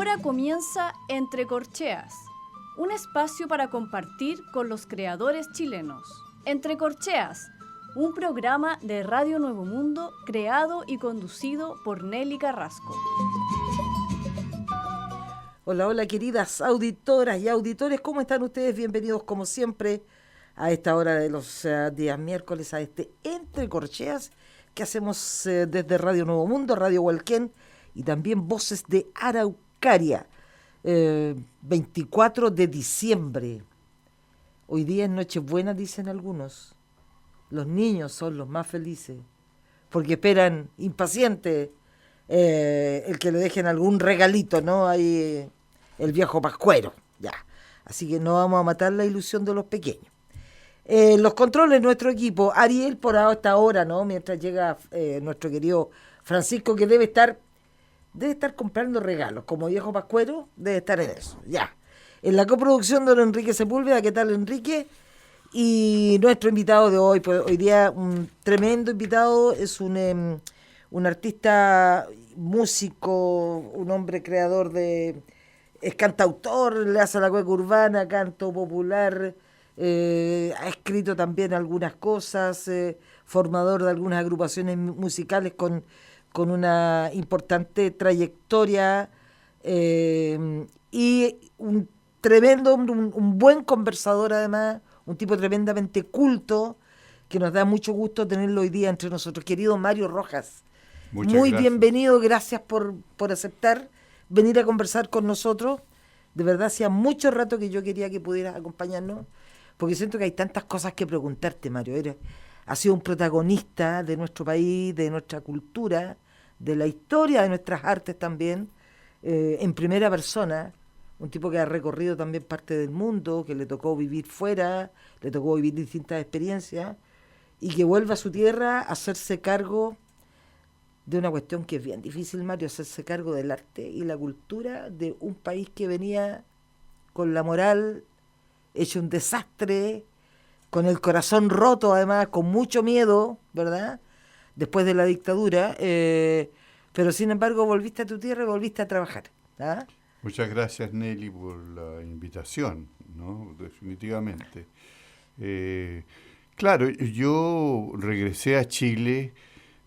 Ahora comienza Entre Corcheas, un espacio para compartir con los creadores chilenos. Entre Corcheas, un programa de Radio Nuevo Mundo creado y conducido por Nelly Carrasco. Hola, hola queridas auditoras y auditores, ¿cómo están ustedes? Bienvenidos como siempre a esta hora de los días miércoles a este Entre Corcheas que hacemos desde Radio Nuevo Mundo, Radio Hualquén y también Voces de Araucaria. 24 de diciembre. Hoy día es Nochebuena, dicen algunos. Los niños son los más felices porque esperan impacientes el que le dejen algún regalito, ¿no? Ahí el viejo pascuero, ya. Así que no vamos a matar la ilusión de los pequeños. Los controles, nuestro equipo, Ariel por esta hora, ¿no? Mientras llega nuestro querido Francisco, que debe estar comprando regalos, como viejo pascuero, debe estar en eso, ya. En la coproducción don Enrique Sepúlveda, ¿qué tal Enrique? Y nuestro invitado de hoy, pues hoy día un tremendo invitado, es un artista, músico, un hombre creador es cantautor, le hace la cueca urbana, canto popular, ha escrito también algunas cosas, formador de algunas agrupaciones musicales con una importante trayectoria y un tremendo, un buen conversador además, un tipo tremendamente culto, que nos da mucho gusto tenerlo hoy día entre nosotros. Querido Mario Rojas, muchas muy gracias. Bienvenido, gracias por aceptar venir a conversar con nosotros. De verdad, hacía mucho rato que yo quería que pudieras acompañarnos, porque siento que hay tantas cosas que preguntarte, Mario. Has sido un protagonista de nuestro país, de nuestra cultura, de la historia de nuestras artes también, en primera persona, un tipo que ha recorrido también parte del mundo, que le tocó vivir fuera, le tocó vivir distintas experiencias, y que vuelve a su tierra a hacerse cargo de una cuestión que es bien difícil, Mario, hacerse cargo del arte y la cultura de un país que venía con la moral hecho un desastre, con el corazón roto además, con mucho miedo, ¿verdad?, después de la dictadura, pero sin embargo volviste a tu tierra y volviste a trabajar, ¿ah? Muchas gracias, Nelly, por la invitación, ¿no? Definitivamente. Claro, yo regresé a Chile.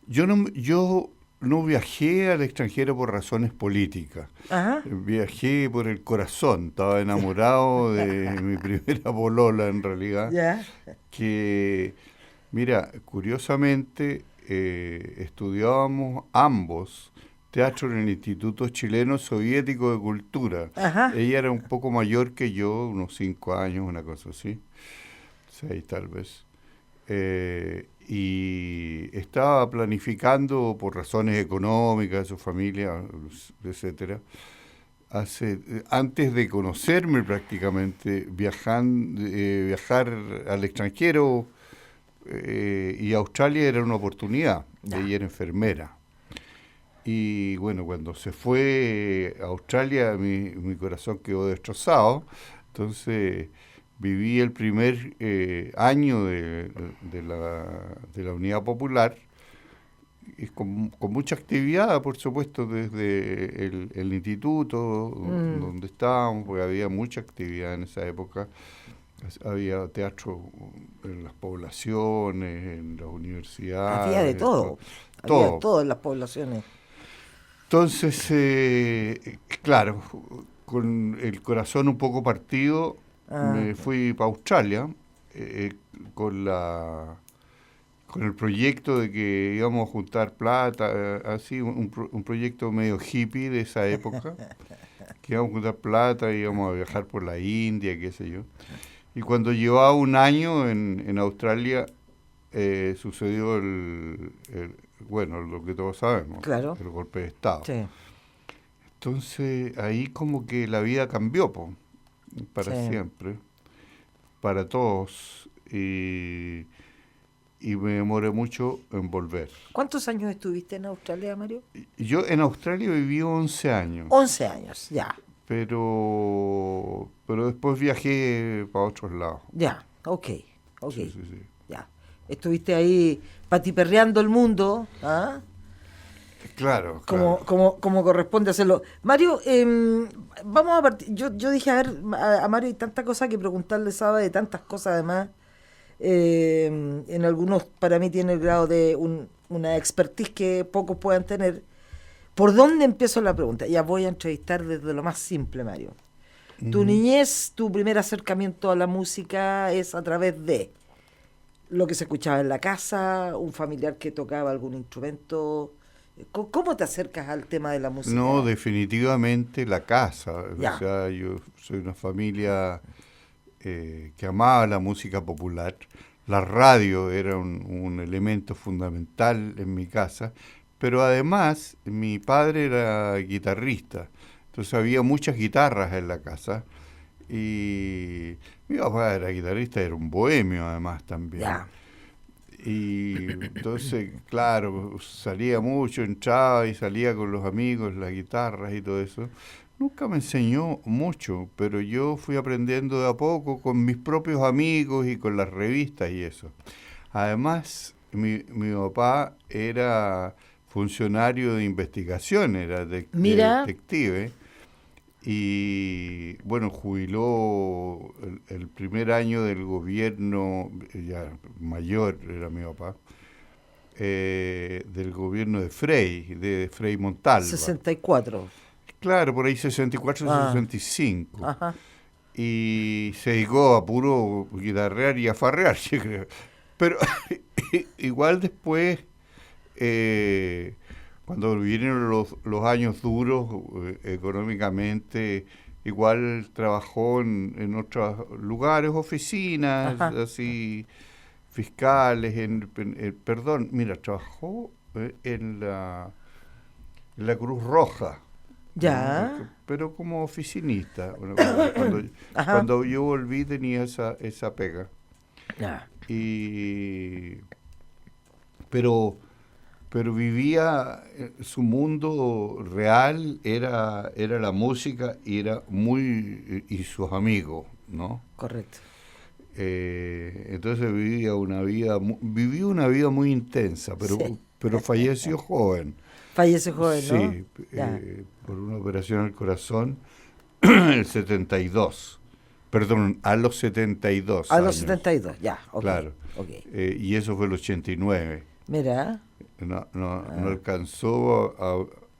Yo no viajé al extranjero por razones políticas. Ajá. Viajé por el corazón. Estaba enamorado de mi primera polola, en realidad. Ya. Que, mira, curiosamente, estudiábamos ambos teatro en el Instituto Chileno Soviético de Cultura. Ajá. Ella era un poco mayor que yo, unos 5 años, una cosa así, 6 tal vez. Y estaba planificando por razones económicas, su familia, etcétera, antes de conocerme prácticamente, viajar al extranjero, y Australia era una oportunidad. Ella era enfermera. Y bueno, cuando se fue a Australia, mi corazón quedó destrozado. Entonces viví el primer año de la Unidad Popular, y con mucha actividad, por supuesto, desde el instituto donde estábamos, porque había mucha actividad en esa época. Había teatro en las poblaciones, en las universidades. Había de todo. Todo. Había de todo en las poblaciones. Entonces, claro, con el corazón un poco partido, me fui para Australia con el proyecto de que íbamos a juntar plata, así, un proyecto medio hippie de esa época, que íbamos a juntar plata, íbamos a viajar por la India, qué sé yo. Y cuando llevaba un año en Australia, sucedió lo que todos sabemos, claro, el golpe de Estado. Sí. Entonces ahí como que la vida cambió, para siempre, para todos, y me demoré mucho en volver. ¿Cuántos años estuviste en Australia, Mario? Yo en Australia viví 11 años. 11 años, ya. Pero después viajé para otros lados. Ya, ok. Sí. Ya. Estuviste ahí patiperreando el mundo, ¿ah? Claro, como corresponde hacerlo. Mario, vamos a partir. Yo dije, a Mario hay tantas cosas que preguntarle, sabe de tantas cosas además. En algunos, para mí, tiene el grado de una expertise que pocos puedan tener. ¿Por dónde empiezo la pregunta? Ya voy a entrevistar desde lo más simple, Mario. Tu niñez, tu primer acercamiento a la música es a través de lo que se escuchaba en la casa, un familiar que tocaba algún instrumento. ¿Cómo te acercas al tema de la música? No, definitivamente la casa. Ya. O sea, yo soy una familia que amaba la música popular. La radio era un elemento fundamental en mi casa, pero además mi padre era guitarrista, entonces había muchas guitarras en la casa y mi papá era guitarrista, era un bohemio además también. Ya. Y entonces, claro, salía mucho, entraba y salía con los amigos, las guitarras y todo eso. Nunca me enseñó mucho, pero yo fui aprendiendo de a poco con mis propios amigos y con las revistas y eso. Además, mi papá era funcionario de investigación, era Mira. detective, y bueno, jubiló el primer año del gobierno, ya mayor era mi papá, del gobierno de Frei Montalva. 64. Claro, por ahí 64, 65. Ajá. Y se dedicó a puro guitarrear y a farrear, yo creo. Pero igual después, cuando vinieron los años duros económicamente, igual trabajó en otros lugares, oficinas, Ajá. así, fiscales, perdón, mira, trabajó en la Cruz Roja. Ya. Pero como oficinista. Bueno, Ajá. cuando yo volví tenía esa pega. Ya. Pero vivía, su mundo real era la música y sus amigos, ¿no? Correcto. Entonces viví una vida muy intensa, pero falleció joven. Fallece joven, ¿no? Sí, Ya. por una operación al corazón, el 72. Perdón, a los 72 A los años. 72, ya. Okay. Claro. Okay. Y eso fue el 89. Mira. No alcanzó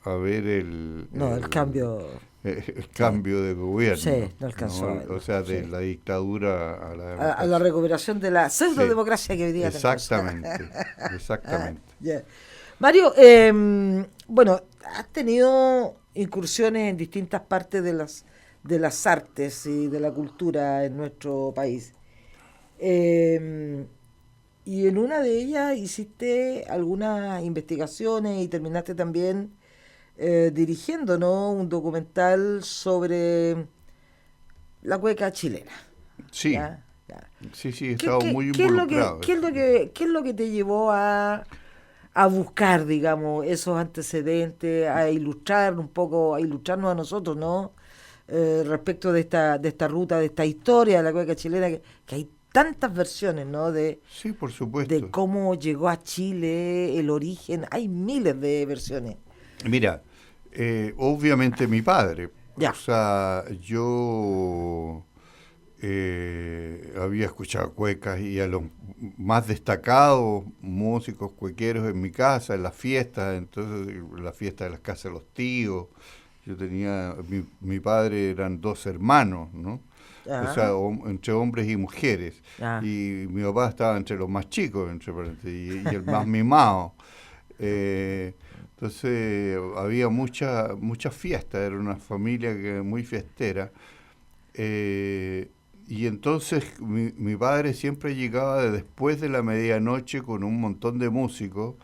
a ver el cambio. El cambio de gobierno. Sí, no alcanzó a verlo, O sea, de la dictadura a la democracia. A la recuperación de la pseudo-democracia que hoy día Exactamente, exactamente. Yeah. Mario, bueno, has tenido incursiones en distintas partes de las artes y de la cultura en nuestro país. Y en una de ellas hiciste algunas investigaciones y terminaste también dirigiendo, ¿no?, un documental sobre la cueca chilena. Sí, ¿Ya? sí, he estado muy involucrado. ¿Qué es lo que te llevó a buscar, digamos, esos antecedentes, a ilustrar un poco, a ilustrarnos a nosotros, ¿no? Respecto de esta ruta, de esta historia de la cueca chilena, que hay tantas versiones, ¿no? Sí, por supuesto. De cómo llegó a Chile, el origen, hay miles de versiones. Mira, obviamente mi padre. Ya. O sea, yo había escuchado cuecas y a los más destacados músicos cuequeros en mi casa, en las fiestas, entonces la fiesta de las casas de los tíos. Yo tenía, mi padre eran 2 hermanos, ¿no? Ajá. O sea, entre hombres y mujeres. Ah. Y mi papá estaba entre los más chicos, entre paréntesis, y el más mimado. Entonces había muchas fiestas, era una familia muy fiestera. Y entonces mi padre siempre llegaba después de la medianoche con un montón de músicos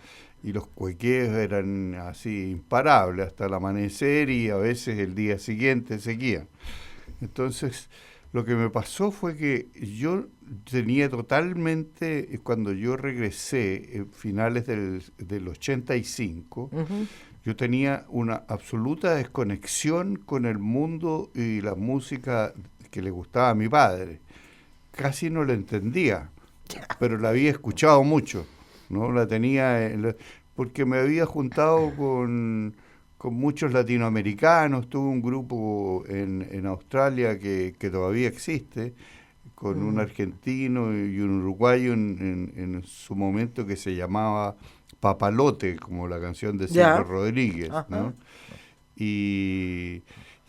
y los cuequeos eran así imparables hasta el amanecer y a veces el día siguiente seguían. Entonces lo que me pasó fue que yo tenía totalmente, cuando yo regresé, finales del 85, Uh-huh. yo tenía una absoluta desconexión con el mundo y la música que le gustaba a mi padre. Casi no la entendía, pero la había escuchado mucho, ¿no? La tenía, porque me había juntado con muchos latinoamericanos, tuve un grupo en Australia que todavía existe, con un argentino y un uruguayo en su momento, que se llamaba Papalote, como la canción de Silvio Rodríguez, ¿no? Y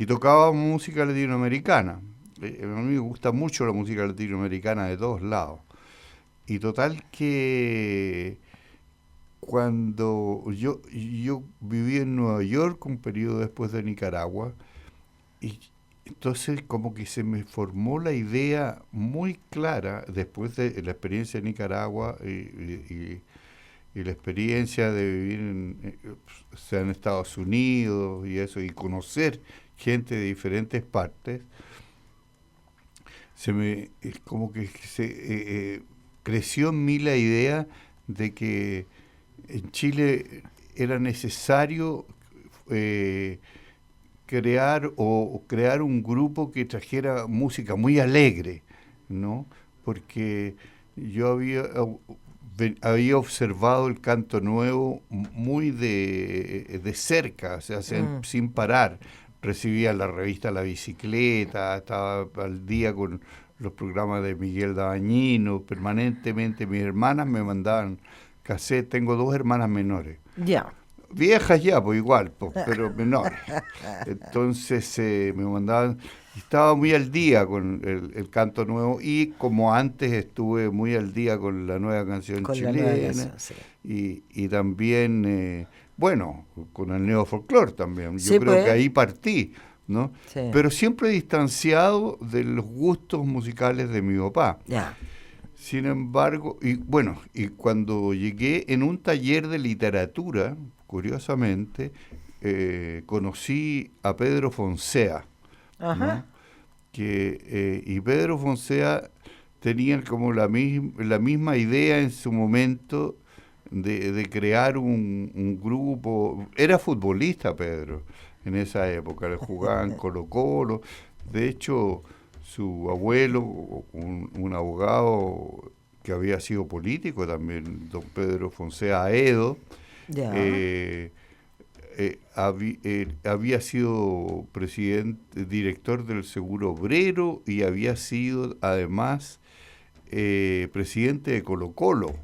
tocaba música latinoamericana. A mí me gusta mucho la música latinoamericana de todos lados. Y total que cuando yo viví en Nueva York un periodo después de Nicaragua, y entonces como que se me formó la idea muy clara, después de la experiencia de Nicaragua y la experiencia de vivir en Estados Unidos y eso, y conocer gente de diferentes partes, como que se creció en mí la idea de que en Chile era necesario crear un grupo que trajera música muy alegre, ¿no? Porque yo había observado el canto nuevo muy de cerca, o sea, sin parar. Recibía la revista La Bicicleta, estaba al día con los programas de Miguel Dabañino, permanentemente. Mis hermanas me mandaban cassette, tengo 2 hermanas menores. Ya. Viejas ya, pues igual, pues, pero menores. Entonces me mandaban, estaba muy al día con el canto nuevo, y como antes estuve muy al día con la nueva canción chilena, y también, bueno, con el neofolclore también. Yo creo que ahí partí, ¿no? Sí. Pero siempre distanciado de los gustos musicales de mi papá. Ya. Sin embargo, y cuando llegué en un taller de literatura, curiosamente, conocí a Pedro Fonsea, ¿no? Y Pedro Fonsea tenía como la misma idea en su momento de crear un grupo. Era futbolista Pedro en esa época, le jugaban Colo-Colo. De hecho, su abuelo, un abogado que había sido político también, don Pedro Fonsea Aedo, había sido director del Seguro Obrero, y había sido además presidente de Colo-Colo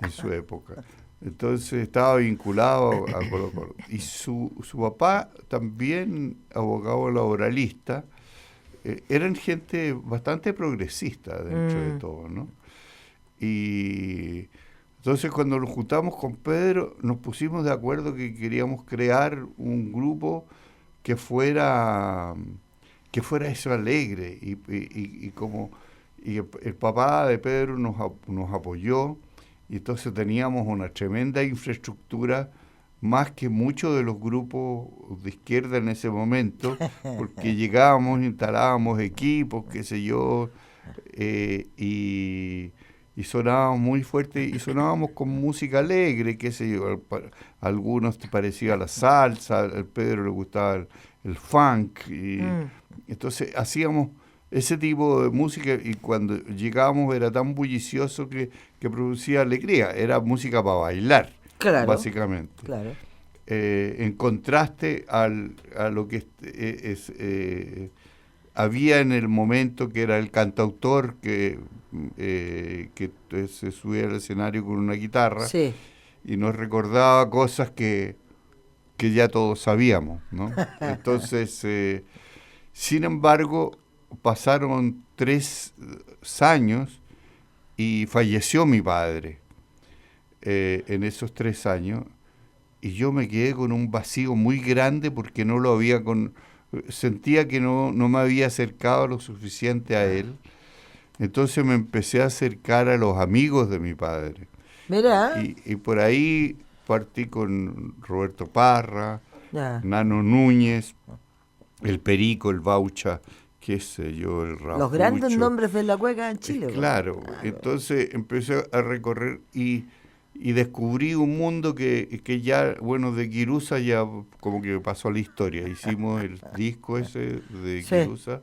en su época. Entonces estaba vinculado a Colo-Colo. Y su papá, también abogado laboralista, eran gente bastante progresista dentro de todo, ¿no? Y entonces cuando nos juntamos con Pedro, nos pusimos de acuerdo que queríamos crear un grupo que fuera eso, alegre, y el papá de Pedro nos apoyó, y entonces teníamos una tremenda infraestructura, más que muchos de los grupos de izquierda en ese momento, porque llegábamos, instalábamos equipos, qué sé yo, y sonábamos muy fuerte, y sonábamos con música alegre, qué sé yo. A algunos te parecía la salsa, al Pedro le gustaba el funk, y entonces hacíamos ese tipo de música, y cuando llegábamos era tan bullicioso que producía alegría, era música para bailar. Claro, básicamente. Claro. En contraste a lo que había en el momento, que era el cantautor que se subía al escenario con una guitarra, y nos recordaba cosas que ya todos sabíamos, ¿no? Entonces, sin embargo, pasaron 3 años y falleció mi padre en esos 3 años, y yo me quedé con un vacío muy grande, porque no lo había sentía que no me había acercado lo suficiente a él. Entonces me empecé a acercar a los amigos de mi padre. Mira. Y por ahí partí con Roberto Parra, Nano Núñez, el Perico, el Baucha, qué sé yo, el Rafucho. Los grandes nombres de la cueca en Chile. Claro. Entonces empecé a recorrer y descubrí un mundo que ya, bueno, de Quirusa ya como que pasó a la historia. Hicimos el disco ese de Quirusa,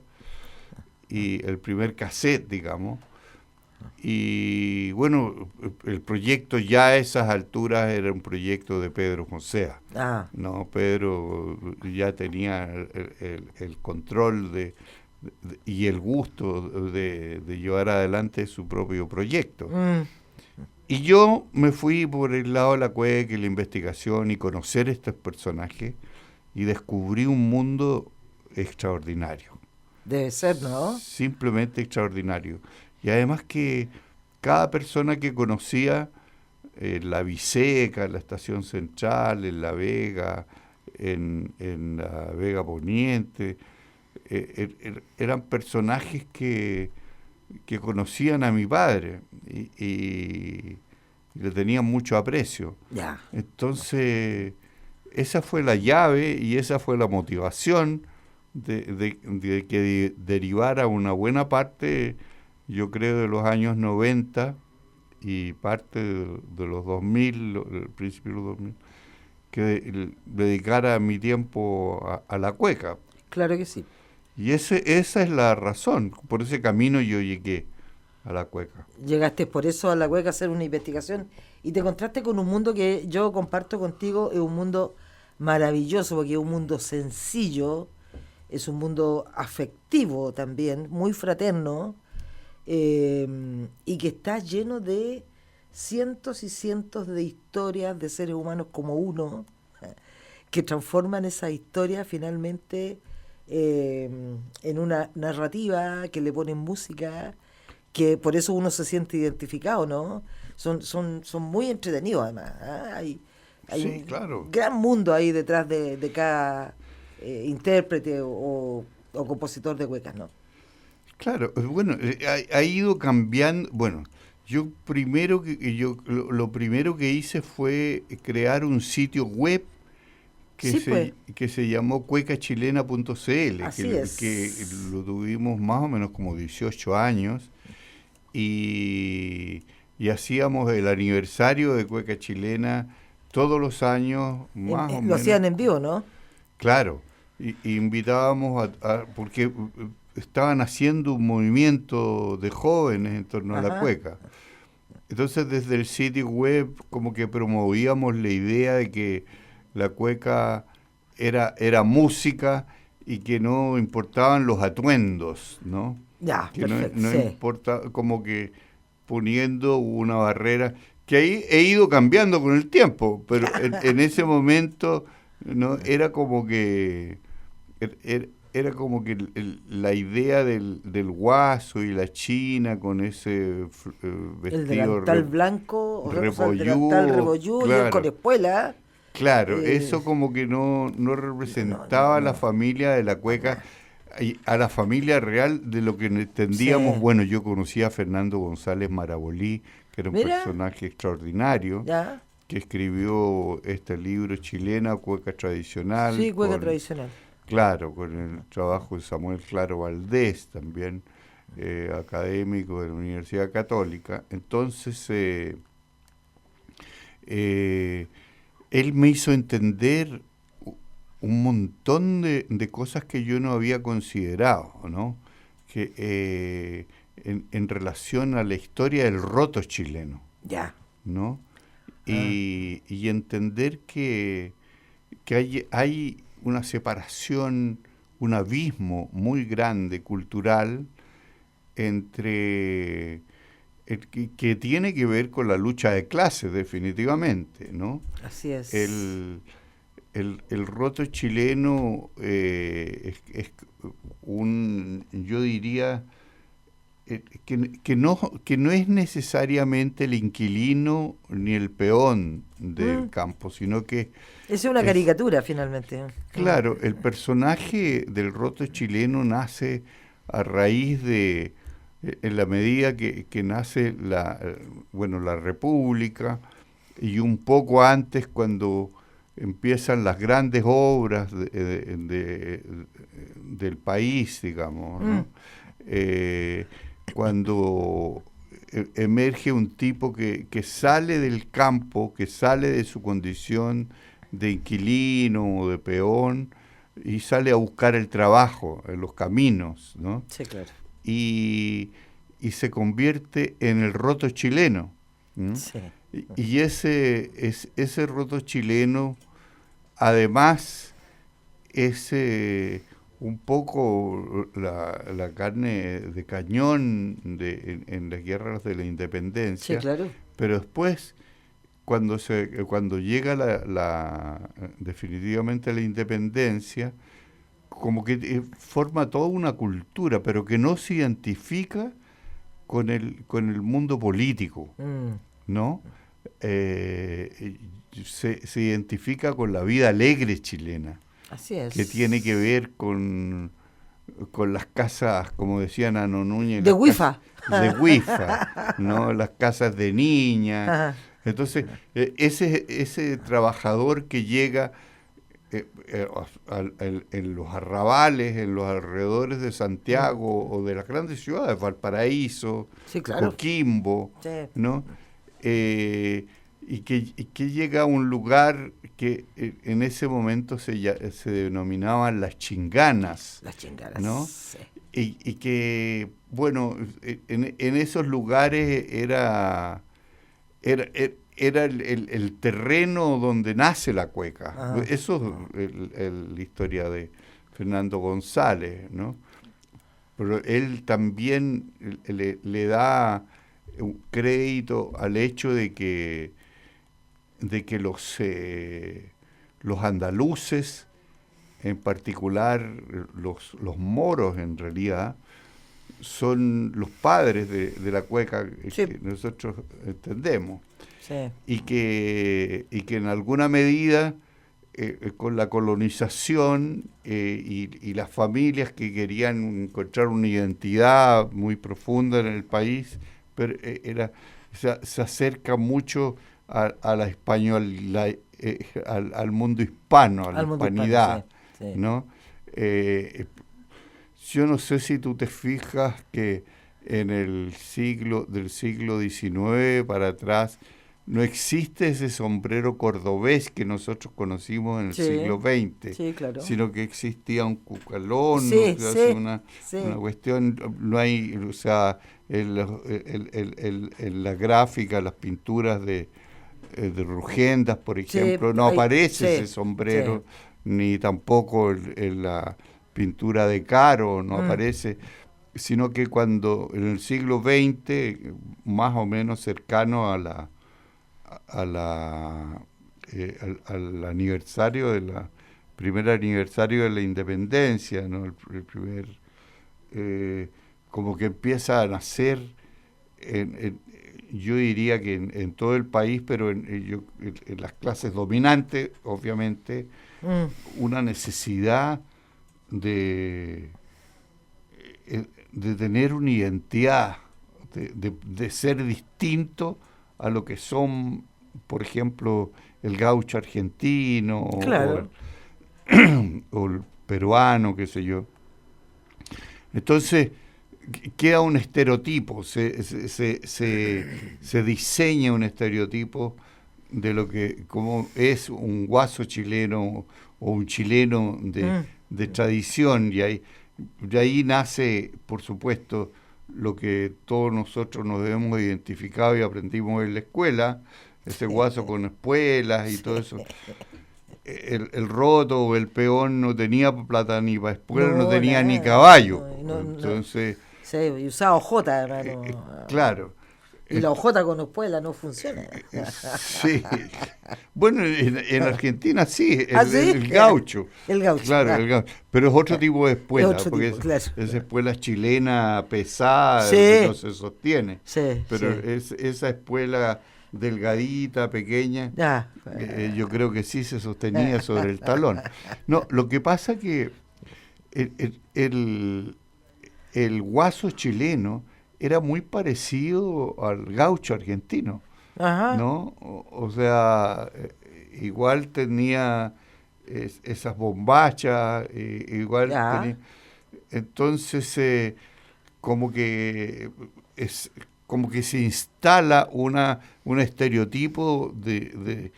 y el primer cassette, digamos, Y bueno, el proyecto ya a esas alturas era un proyecto de Pedro José. No, Pedro ya tenía el control y el gusto de llevar adelante su propio proyecto. Y yo me fui por el lado de la cueca y la investigación y conocer estos personajes y descubrí un mundo extraordinario. Debe ser, ¿no? Simplemente extraordinario. Y además que cada persona que conocía en la Biseca, en la Estación Central, en La Vega, en la Vega Poniente, eran personajes que conocían a mi padre y le tenían mucho aprecio. Ya. Entonces, esa fue la llave y esa fue la motivación de que derivara una buena parte, yo creo, de los años 90 y parte de los 2000, el principio de los 2000, que dedicara mi tiempo a la cueca. Claro que sí. Y esa es la razón, por ese camino yo llegué a la cueca. Llegaste por eso a la cueca a hacer una investigación y te encontraste con un mundo que yo comparto contigo, es un mundo maravilloso, porque es un mundo sencillo, es un mundo afectivo también, muy fraterno, y que está lleno de cientos y cientos de historias de seres humanos como uno, que transforman esa historia finalmente en una narrativa, que le ponen música, que por eso uno se siente identificado, ¿no? Son muy entretenidos además, ¿eh? Hay sí, un claro. gran mundo ahí detrás de cada intérprete o compositor de cuecas, ¿no? Claro, bueno, ha ido cambiando. Bueno, yo lo primero que hice fue crear un sitio web que se llamó cuecachilena.cl, que lo tuvimos más o menos como 18 años y hacíamos el aniversario de Cueca Chilena todos los años, más o menos. Lo hacían en vivo, ¿no? Claro, y invitábamos porque estaban haciendo un movimiento de jóvenes en torno a la cueca. Entonces desde el sitio web como que promovíamos la idea de que la cueca era música y que no importaban los atuendos, ¿no? Ya, que perfecto, no sí. importa, como que poniendo una barrera que ahí he ido cambiando con el tiempo, pero en ese momento no era como que era como que la idea del guaso y la china con ese vestido el delantal blanco, repollú, el delantal rebollú, claro, y el con espuela. Claro, eso como que no representaba a la familia de la cueca, a la familia real de lo que entendíamos. Sí. Bueno, yo conocí a Fernando González Marabolí, que era un personaje extraordinario, ¿Ya? que escribió este libro Chilena, Cueca Tradicional. Sí, cueca tradicional. Claro, con el trabajo de Samuel Claro Valdés, también académico de la Universidad Católica. Entonces, él me hizo entender un montón de cosas que yo no había considerado, ¿no? Que en relación a la historia del roto chileno, ya, ¿no? Y entender que hay una separación, un abismo muy grande cultural entre que tiene que ver con la lucha de clases, definitivamente, ¿no? Así es. El roto chileno es yo diría, que no es necesariamente el inquilino ni el peón del campo, sino que es una caricatura finalmente. Claro, el personaje del roto chileno nace a raíz de, en la medida que nace la República, y un poco antes, cuando empiezan las grandes obras del país, digamos, ¿no? Cuando emerge un tipo que sale del campo, que sale de su condición de inquilino o de peón y sale a buscar el trabajo en los caminos, ¿no? Sí, claro. Y y se convierte en el roto chileno. Sí. Y ese roto chileno, además, es un poco la carne de cañón en las guerras de la independencia. Sí, claro. Pero después, cuando llega definitivamente la independencia, como que forma toda una cultura, pero que no se identifica con el mundo político, ¿no? Se identifica con la vida alegre chilena. Así es. Que tiene que ver con las casas, como decía Nano Núñez, de Wifa. De Wifa, ¿no? Las casas de niñas. Ajá. Entonces, ese trabajador que llega en los arrabales, en los alrededores de Santiago o de las grandes ciudades, Valparaíso, Sí, claro. Coquimbo, Sí. ¿no? Y que llega a un lugar que en ese momento se denominaban las chinganas. Las chinganas, ¿no? sí. Y que, bueno, en esos lugares era el terreno donde nace la cueca. Ah. Eso es la historia de Fernando González, ¿no? Pero él también le da un crédito al hecho de que los andaluces, en particular los moros en realidad, son los padres de la cueca Sí. que nosotros entendemos. Sí. Y que en alguna medida con la colonización y las familias que querían encontrar una identidad muy profunda en el país, pero se acerca mucho a la española, al mundo hispano, a la hispanidad, sí, sí. ¿no? Yo no sé si tú te fijas que en del siglo XIX para atrás no existe ese sombrero cordobés que nosotros conocimos en el siglo XX, sí, claro. sino que existía un cucalón, Sí, ¿no? sí, una sí. cuestión, no hay, o sea, en la gráfica, las pinturas de Rugendas, por ejemplo, no aparece ese sombrero, ni tampoco en la pintura de Caro, no aparece, sino que cuando en el siglo XX, más o menos cercano al aniversario primer aniversario de la independencia, ¿no? El primer, como que empieza a nacer, yo diría que en todo el país, pero en las clases dominantes, obviamente, una necesidad de tener una identidad, de ser distinto a lo que son, por ejemplo, el gaucho argentino, claro, o el peruano, qué sé yo. Entonces, queda un estereotipo, se diseña un estereotipo de lo que como es un guaso chileno o un chileno de tradición, y ahí nace, por supuesto, lo que todos nosotros nos hemos identificado y aprendimos en la escuela, ese guaso con espuelas y todo eso. El roto o el peón no tenía plata ni para espuela, no tenía nada, ni caballo. Entonces, sí, y usaba hojota, hermano. Claro. Y la hojota con espuela no funciona. Sí. Bueno, en Argentina sí, ¿Sí? el gaucho. El gaucho. Claro, el gaucho. Pero es otro tipo de espuela, porque claro. es espuela chilena pesada, sí. Que no se sostiene. Sí, pero esa espuela delgadita, pequeña, yo creo que sí se sostenía sobre el talón. No, lo que pasa que el guaso chileno era muy parecido al gaucho argentino. Ajá. ¿No? O sea, igual tenía esas bombachas, igual tenía. Entonces, como que se instala un estereotipo de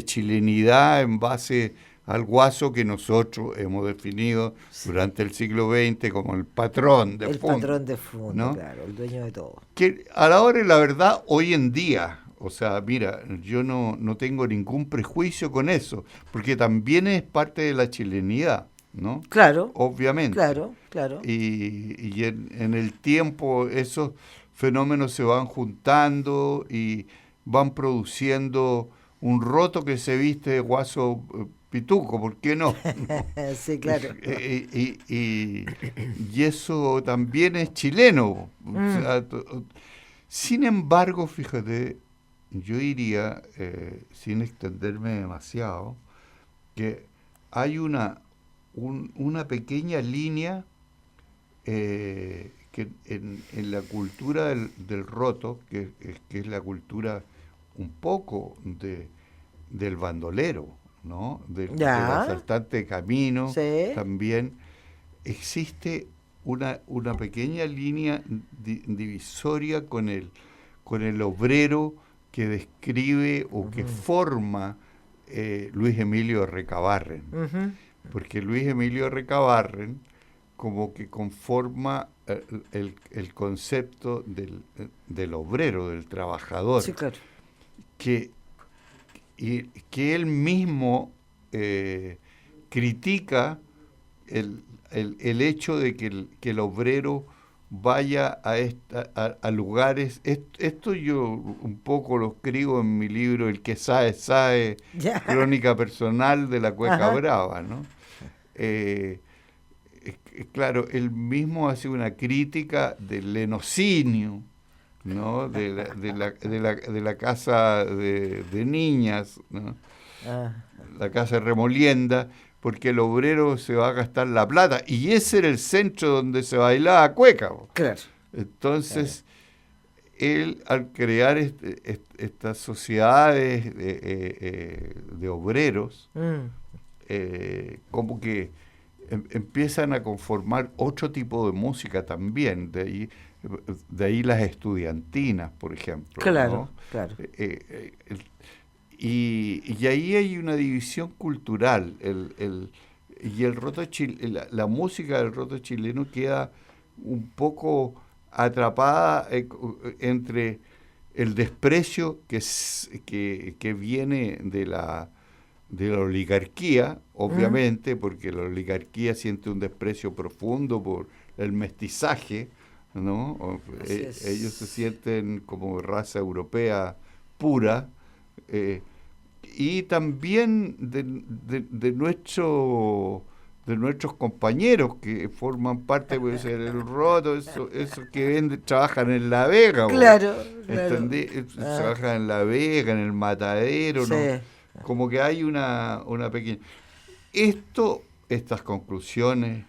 chilenidad en base al guaso que nosotros hemos definido durante el siglo XX como el patrón de fondo. El patrón de fondo, ¿no? claro, el dueño de todo. Que a la hora de la verdad, hoy en día, o sea, mira, yo no tengo ningún prejuicio con eso, porque también es parte de la chilenidad, ¿no? Claro. Obviamente. Claro. Y en el tiempo esos fenómenos se van juntando y van produciendo un roto que se viste de guaso pituco, ¿por qué no? Sí, claro. Y eso también es chileno. O sea, sin embargo, fíjate, yo diría, sin extenderme demasiado, que hay una pequeña línea que en la cultura del roto, que es la cultura un poco del bandolero, ¿no? Del asaltante de camino, sí. También existe una pequeña línea divisoria con el obrero que describe o que forma Luis Emilio Recabarren. Porque Luis Emilio Recabarren como que conforma el concepto del obrero, del trabajador. Sí, claro. Que él mismo critica el hecho de que el obrero vaya a lugares. Esto yo un poco lo escribo en mi libro El que sabe, crónica personal de la Cueca Brava, ¿no? Claro, él mismo hace una crítica del lenocinio, ¿no? de la casa de niñas, ¿no? La casa de remolienda, porque el obrero se va a gastar la plata, y ese era el centro donde se bailaba cueca. Claro. Entonces, él al crear estas sociedades de obreros, como que empiezan a conformar otro tipo de música también, de ahí las estudiantinas, por ejemplo. Claro, ¿no? claro. Y ahí hay una división cultural. Y el roto la música del roto chileno queda un poco atrapada entre el desprecio que viene de la oligarquía, obviamente, porque la oligarquía siente un desprecio profundo por el mestizaje, ¿no? Ellos se sienten como raza europea pura, y también de nuestros compañeros que forman parte, puede ser el roto, esos que trabajan en La Vega. Claro. ¿Entendí? Trabajan en La Vega, en el Matadero, sí. ¿no? Como que hay una pequeña... Estas conclusiones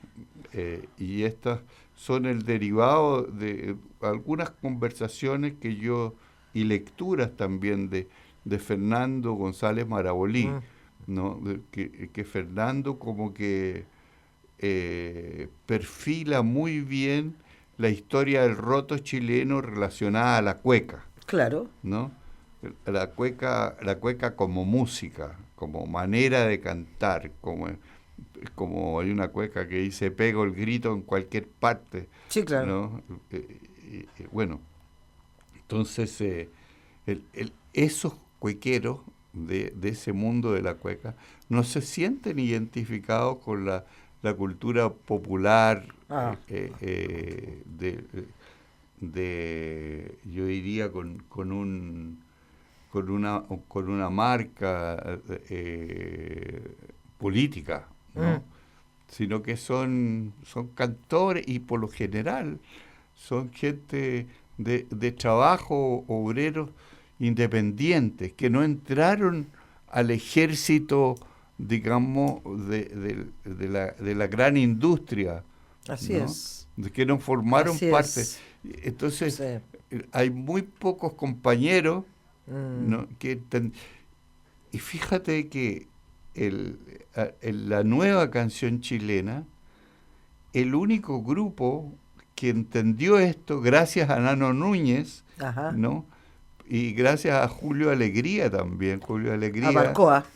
y estas son el derivado de algunas conversaciones que yo, y lecturas también de Fernando González Marabolí, ¿no? Que Fernando como que perfila muy bien la historia del roto chileno relacionada a la cueca. Claro. ¿No? La cueca como música, como manera de cantar, como hay una cueca que dice pego el grito en cualquier parte. Sí, claro. ¿No? Bueno, entonces esos cuequeros de ese mundo de la cueca no se sienten identificados con la cultura popular yo diría con una marca política, ¿no? Sino que son cantores, y por lo general son gente de trabajo, obreros independientes, que no entraron al ejército, digamos, de la gran industria. Así, ¿no? Es. De que no formaron Así parte. Es. Entonces, sí. Hay muy pocos compañeros, ¿no? Y fíjate que en la nueva canción chilena, el único grupo que entendió esto, gracias a Nano Núñez, ¿no? y gracias a Julio Alegría también, Julio Alegría.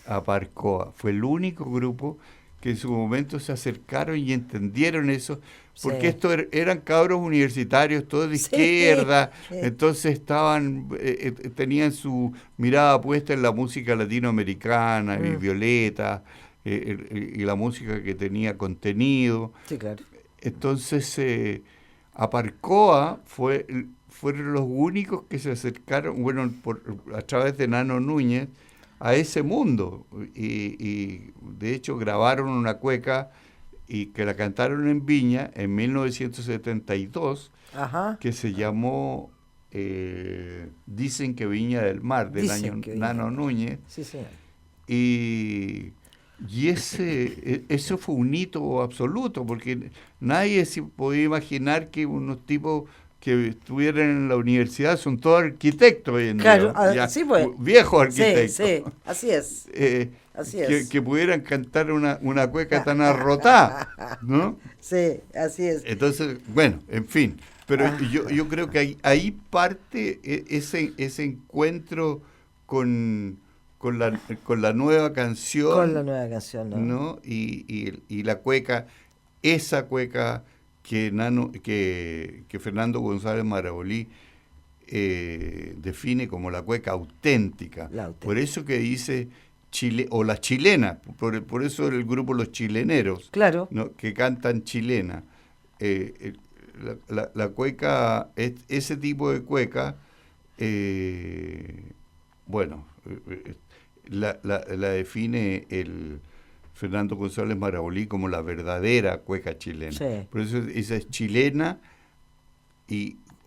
Aparcoa. Fue el único grupo que en su momento se acercaron y entendieron eso, porque estos eran cabros universitarios, todos de izquierda, entonces tenían su mirada puesta en la música latinoamericana, y Violeta, y la música que tenía contenido. Sí, claro. Entonces, Aparcoa fueron los únicos que se acercaron, a través de Nano Núñez, a ese mundo, y de hecho grabaron una cueca y que la cantaron en Viña en 1972, que se llamó Dicen que Viña del Mar, del año Nano Núñez. Sí, sí. Y eso fue un hito absoluto, porque nadie se podía imaginar que unos tipos que estuvieran en la universidad son todos arquitectos hoy en día. Ya, sí, pues. Viejos arquitectos. Sí, así es. Así es. Que pudieran cantar una cueca tan arrotada, ¿no? Sí, así es. Entonces, bueno, en fin. Pero yo creo que ahí parte ese encuentro con la nueva canción. Con la nueva canción, ¿no? Y la cueca, esa cueca que Fernando González Marabolí define como la cueca auténtica. Por eso que dice o la chilena, por eso el grupo Los Chileneros, claro, ¿no? Que cantan chilena. La cueca, ese tipo de cueca, la define el Fernando González Marabolí como la verdadera cueca chilena. Sí. Por eso esa es chilena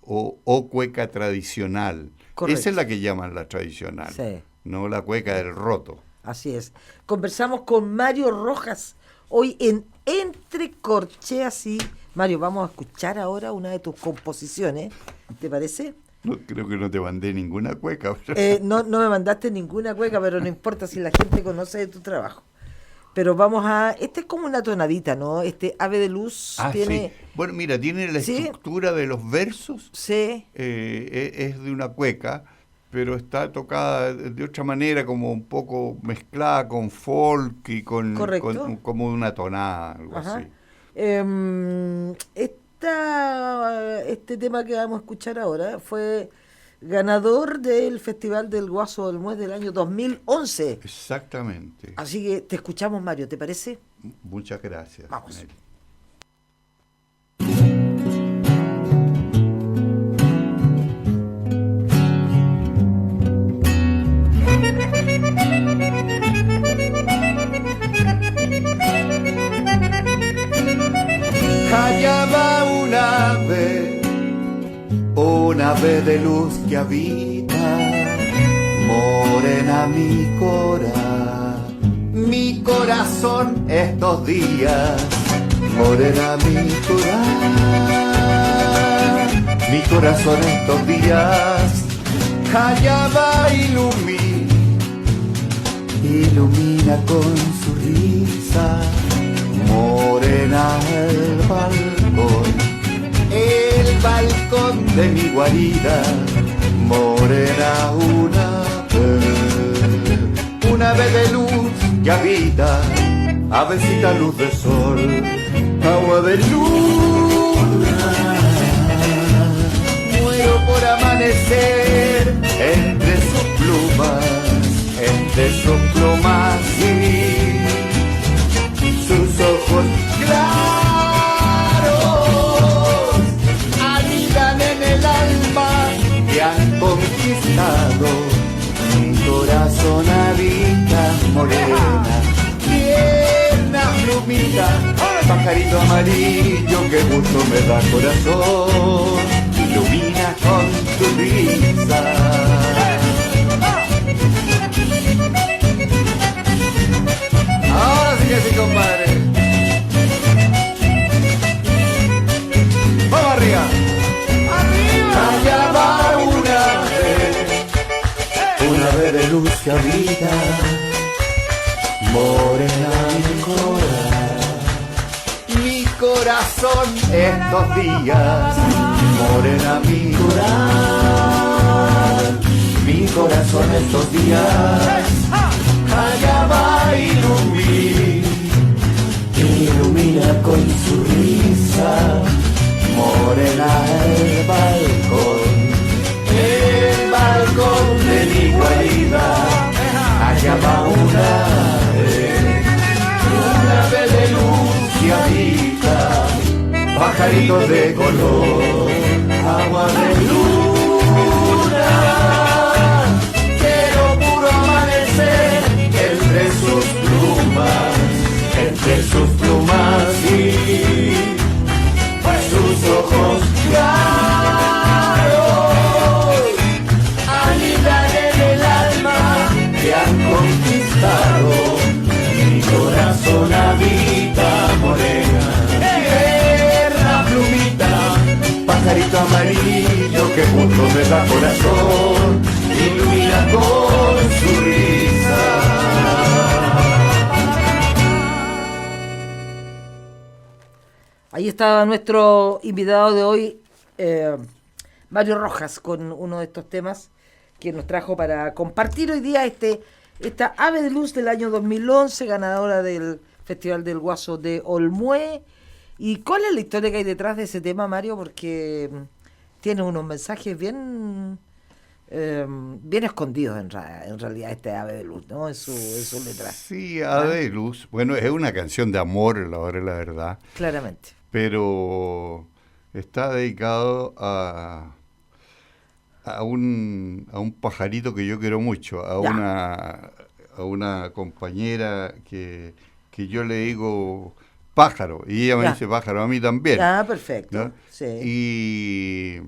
o cueca tradicional. Correcto. Esa es la que llaman la tradicional, no la cueca del roto. Así es. Conversamos con Mario Rojas hoy en Entre Corcheas y... Mario, vamos a escuchar ahora una de tus composiciones, ¿te parece? No, creo que no te mandé ninguna cueca. No me mandaste ninguna cueca, pero no importa si la gente conoce de tu trabajo. Pero esta es como una tonadita, ¿no? Ave de Luz tiene... Sí. Bueno, mira, tiene la estructura de los versos. Sí. Es de una cueca, pero está tocada de otra manera, como un poco mezclada con folk y con como una tonada, algo así. Este tema que vamos a escuchar ahora fue ganador del Festival del Guaso del Muez del año 2011. Exactamente. Así que te escuchamos, Mario, ¿te parece? Muchas gracias. Vamos. Mary. Allá va un ave de luz que habita, morena mi corazón estos días, morena mi corazón estos días, allá va ilumina con su risa, morena el balcón de mi guarida, morena una ave de luz que habita, avecita luz de sol, agua de luna, muero por amanecer entre sus plumas y sus ojos claros anidan en el alma que han conquistado mi corazón habita morena, tierna plumita, pajarito amarillo que gusto me da corazón, ilumina con tu risa. Ahora sí que sí, compadre. ¡Vamos arriba! ¡Arriba! Allá va una ave de luz que habita, morena mi corazón estos días, morena mi corazón, corazón estos días. Allá va ilumina con su risa, morena el balcón de mi guarida. Allá va una ave de luz y habita, pajaritos de color, agua de luna, quiero puro amanecer entre sus plumas y sus ojos claros, anidan en el alma que han conquistado, mi corazón habita morena, tierra plumita, pajarito amarillo que junto me da corazón, ilumina con su risa. Ahí estaba nuestro invitado de hoy, Mario Rojas, con uno de estos temas que nos trajo para compartir hoy día esta ave de luz del año 2011, ganadora del Festival del Guaso de Olmué. ¿Y cuál es la historia que hay detrás de ese tema, Mario? Porque tiene unos mensajes bien escondidos en realidad este ave de luz, ¿no? En su letra. Sí, ave de luz. Bueno, es una canción de amor, la verdad. Claramente. Pero está dedicado a un pajarito que yo quiero mucho, a una compañera que yo le digo pájaro, y ella me dice pájaro a mí también. Ah, perfecto. ¿No? Sí.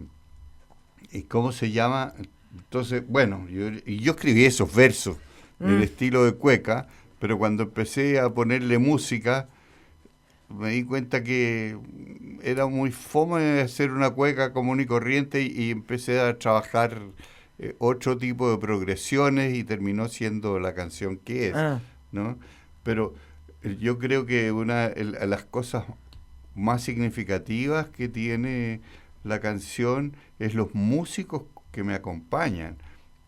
¿Y cómo se llama? Entonces, bueno, yo escribí esos versos en el estilo de cueca, pero cuando empecé a ponerle música, me di cuenta que era muy fome hacer una cueca común y corriente y empecé a trabajar otro tipo de progresiones y terminó siendo la canción que es, ¿no? Pero yo creo que una de las cosas más significativas que tiene la canción es los músicos que me acompañan,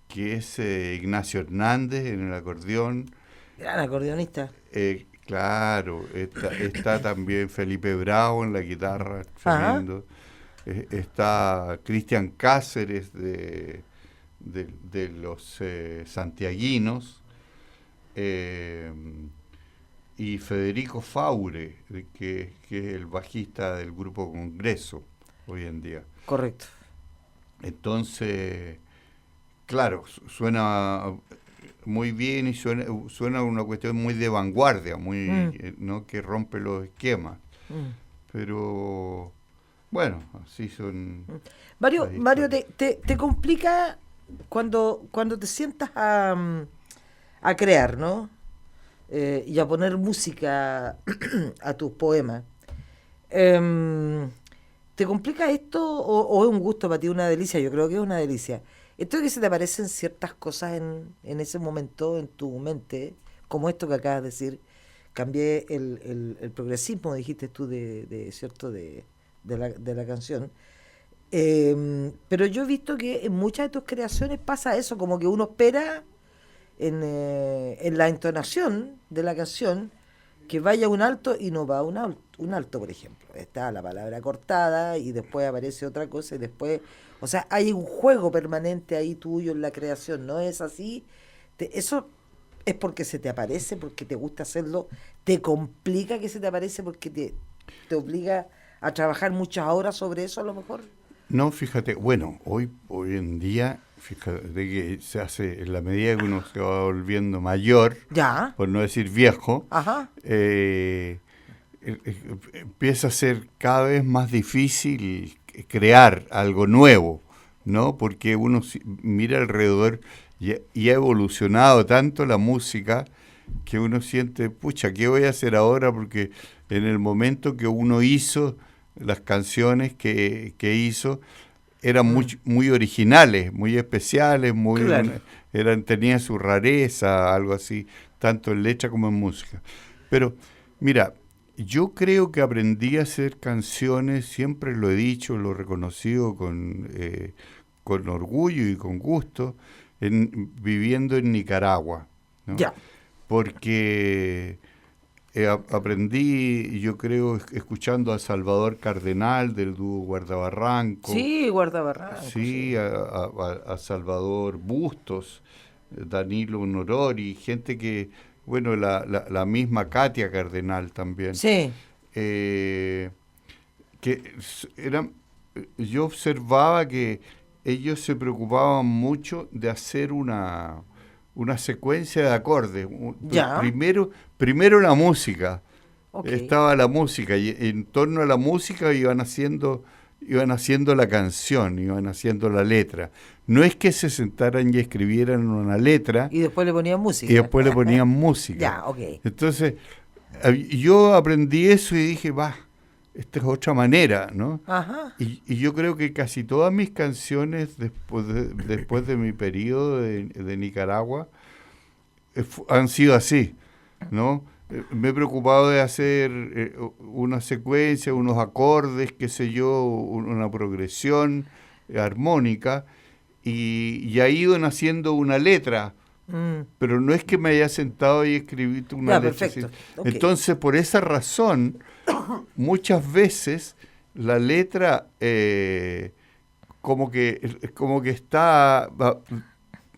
que es Ignacio Hernández en el acordeón. Gran acordeonista. Claro, está también Felipe Bravo en la guitarra, tremendo. Está Cristian Cáceres de los santiaguinos, y Federico Faure, que es el bajista del Grupo Congreso hoy en día. Correcto. Entonces, claro, suena muy bien y suena una cuestión muy de vanguardia, muy ¿no? Que rompe los esquemas. Pero bueno, así son. Mario, te complica cuando te sientas a crear, ¿no? Y a poner música a tus poemas. ¿Te complica esto o es un gusto para ti, una delicia? Yo creo que es una delicia. Esto es que se te aparecen ciertas cosas en ese momento en tu mente, como esto que acabas de decir, cambié el progresismo, dijiste tú, cierto de la canción. Pero yo he visto que en muchas de tus creaciones pasa eso, como que uno espera en la entonación de la canción que vaya un alto y no va un alto, por ejemplo. Está la palabra cortada y después aparece otra cosa y después... O sea, hay un juego permanente ahí tuyo en la creación, ¿no es así? Eso es porque se te aparece, porque te gusta hacerlo, te complica que se te aparece porque te obliga a trabajar muchas horas sobre eso a lo mejor. No, fíjate, bueno, hoy en día, fíjate que se hace, en la medida que uno se va volviendo mayor, por no decir viejo, empieza a ser cada vez más difícil crear algo nuevo, ¿no? Porque uno mira alrededor y ha evolucionado tanto la música que uno siente, pucha, ¿qué voy a hacer ahora? Porque en el momento que uno hizo las canciones que hizo, eran muy originales, muy especiales, tenían su rareza, algo así, tanto en letra como en música. Pero, mira, yo creo que aprendí a hacer canciones, siempre lo he dicho, lo he reconocido con orgullo y con gusto, viviendo en Nicaragua, ¿no? Ya. Porque aprendí, yo creo, escuchando a Salvador Cardenal del dúo Guardabarranco. Sí, Guardabarranco. Sí, a Salvador Bustos, Danilo Norori, gente que, bueno, la misma Katia Cardenal también. Sí. Yo observaba que ellos se preocupaban mucho de hacer una secuencia de acordes. Ya. Primero la música. Ok. Estaba la música y en torno a la música iban haciendo la canción, iban haciendo la letra. No es que se sentaran y escribieran una letra Y después le ponían música. y después le ponían música. Ya, ok. Entonces, yo aprendí eso y dije, esta es otra manera, ¿no? Ajá. Y yo creo que casi todas mis canciones después de mi periodo de Nicaragua han sido así, ¿no? Me he preocupado de hacer una secuencia, unos acordes, qué sé yo, una progresión armónica, y ha ido naciendo una letra, pero no es que me haya sentado y escrito una Ya, letra. perfecto. Así. Okay. Entonces, por esa razón, muchas veces la letra como que está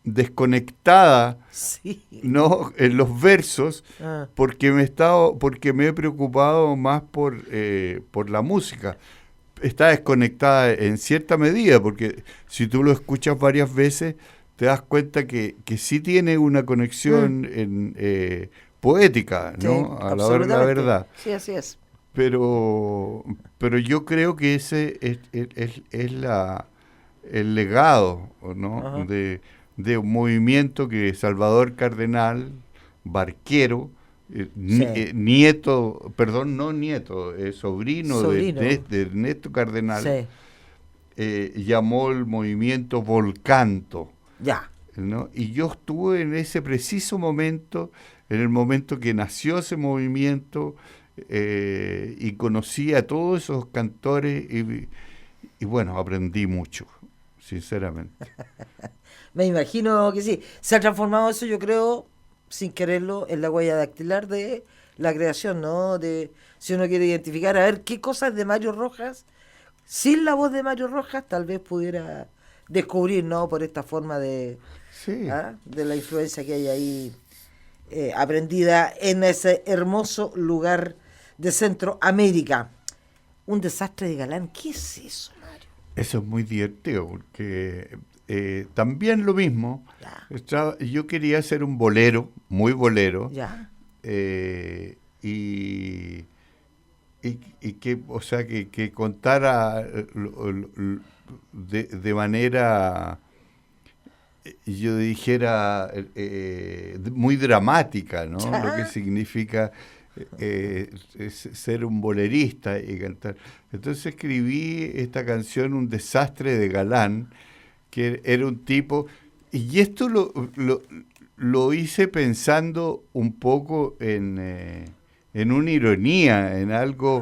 desconectada, Sí. ¿no? En los versos, Ah. porque me he preocupado más por la música. Está desconectada en cierta medida, porque si tú lo escuchas varias veces, te das cuenta que sí tiene una conexión poética, ¿no? Sí, A la hora de la absolutamente. verdad. Sí, así es. Pero yo creo que ese es el legado, ¿no? Ajá. De un movimiento que Salvador Cardenal, barquero, sobrino. De Ernesto Cardenal, Sí. llamó el movimiento Volcanto, Ya. ¿no? Y yo estuve en ese preciso momento, en el momento que nació ese movimiento, y conocí a todos esos cantores y bueno, aprendí mucho, sinceramente. Me imagino que sí. Se ha transformado eso, yo creo, sin quererlo, en la huella dactilar de la creación, ¿no? De si uno quiere identificar, a ver qué cosas de Mario Rojas, sin la voz de Mario Rojas, tal vez pudiera descubrir, ¿no? Por esta forma de la influencia que hay ahí aprendida en ese hermoso lugar de Centroamérica. Un desastre de Galán. ¿Qué es eso, Mario? Eso es muy divertido, porque también lo mismo. Yo quería hacer un bolero, muy bolero, Ya. y que, o sea, que contara de manera, yo dijera, muy dramática, ¿no? Lo que significa ser un bolerista y cantar. Entonces escribí esta canción, Un desastre de Galán, que era un tipo, y esto lo hice pensando un poco en una ironía, en algo.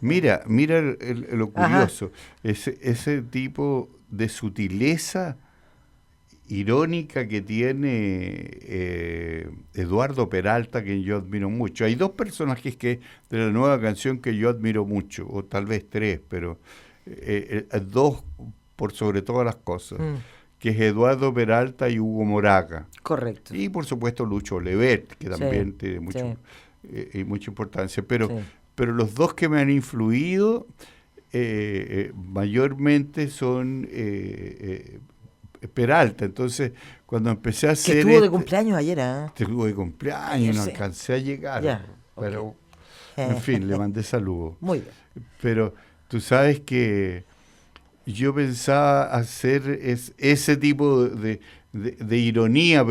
Mira lo curioso, ese tipo de sutileza irónica que tiene Eduardo Peralta, que yo admiro mucho. Hay dos personajes de la nueva canción que yo admiro mucho, o tal vez tres, pero dos por sobre todas las cosas, que es Eduardo Peralta y Hugo Moraga. Correcto. Y por supuesto Lucho Levet, que también tiene mucha importancia. Pero los dos que me han influido mayormente son Peralta. Entonces, cuando empecé a hacer... Que estuvo de cumpleaños ayer, ¿eh? Estuvo de cumpleaños, no alcancé a llegar. Ya, pero, en fin, le mandé saludos. Muy bien. Pero tú sabes que yo pensaba hacer ese tipo de ironía,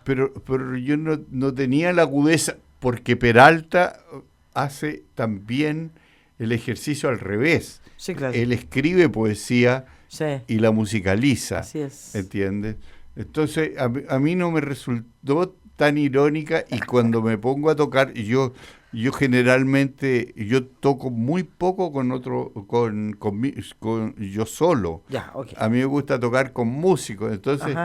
pero yo no tenía la agudeza, porque Peralta hace también el ejercicio al revés. Sí, claro. Él escribe poesía y la musicaliza. Así es. ¿Entiendes? Entonces, a mí no me resultó tan irónica, y cuando me pongo a tocar, yo generalmente toco muy poco con yo solo. Ya, okay. A mí me gusta tocar con músicos, entonces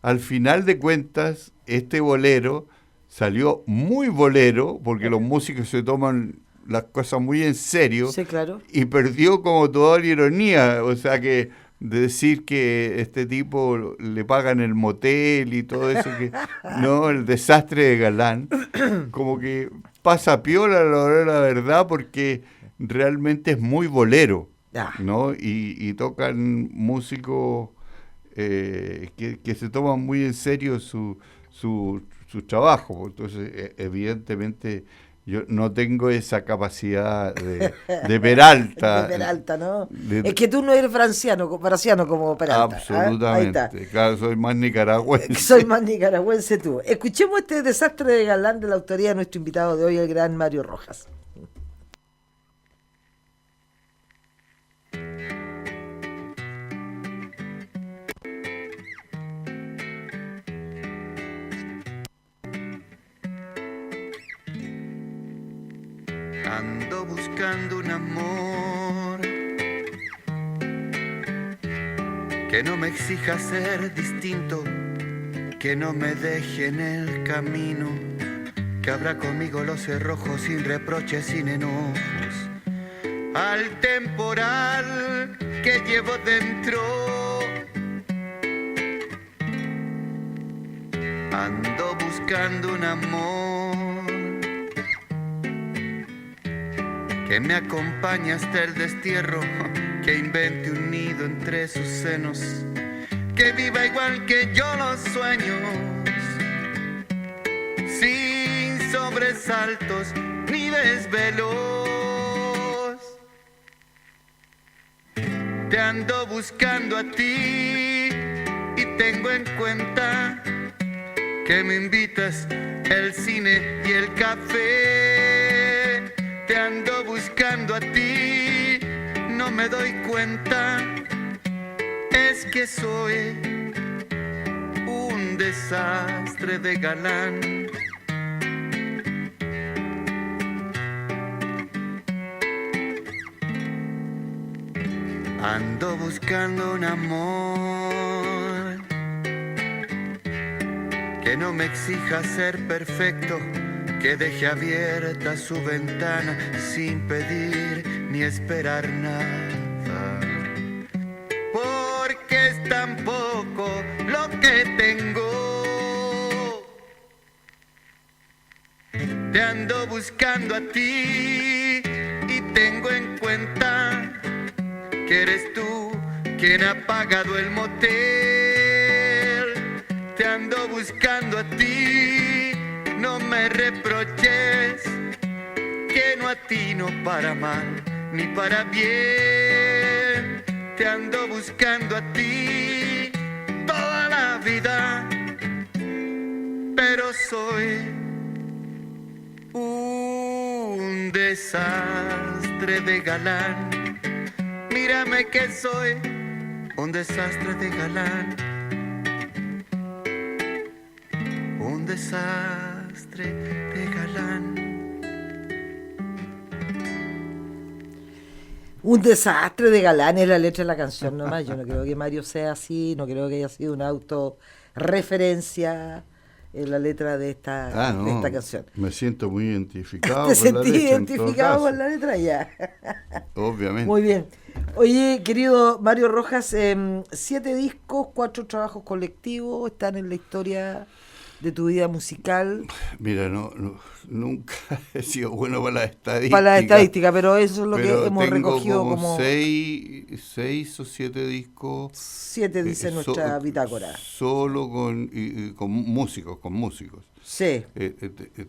al final de cuentas, este bolero salió muy bolero, porque los músicos se toman las cosas muy en serio, Sí, claro. y perdió como toda la ironía, o sea que de decir que este tipo le pagan el motel y todo eso, que no, el desastre de Galán, como que pasa piola a la hora de la verdad, porque realmente es muy bolero, Ah. ¿no? Y tocan músicos que se toman muy en serio su trabajo. Entonces, evidentemente, yo no tengo esa capacidad de Peralta. De Peralta, ¿no? Es que tú no eres franciano como Peralta. Absolutamente. Ahí está. Claro, soy más nicaragüense. Soy más nicaragüense tú. Escuchemos este desastre de Galán de la autoría de nuestro invitado de hoy, el gran Mario Rojas. Ando buscando un amor que no me exija ser distinto, que no me deje en el camino, que abra conmigo los cerrojos sin reproches, sin enojos, al temporal que llevo dentro. Ando buscando un amor que me acompañe hasta el destierro, que invente un nido entre sus senos, que viva igual que yo los sueños, sin sobresaltos ni desvelos. Te ando buscando a ti y tengo en cuenta que me invitas el cine y el café. Te ando buscando a ti, no me doy cuenta, es que soy un desastre de galán. Ando buscando un amor que no me exija ser perfecto, que deje abierta su ventana sin pedir ni esperar nada, porque es tan poco lo que tengo. Te ando buscando a ti y tengo en cuenta que eres tú quien ha pagado el motel. Te ando buscando a ti, no me reproches que no atino para mal ni para bien. Te ando buscando a ti toda la vida, pero soy un desastre de galán. Mírame que soy un desastre de galán. Un desastre de galán. Un desastre de Galán es la letra de la canción nomás. Yo no creo que Mario sea así, no creo que haya sido una autorreferencia en la letra de esta canción. Me siento muy identificado ¿Te con la sentí letra, identificado con la letra? Ya. Obviamente. Muy bien. Oye, querido Mario Rojas, 7 discos, 4 trabajos colectivos, están en la historia de tu vida musical. Mira, nunca he sido bueno para la estadística. Para la estadística, pero eso es lo que hemos tengo recogido como 6 o 7 discos. 7 dice nuestra bitácora. Solo con músicos. Sí.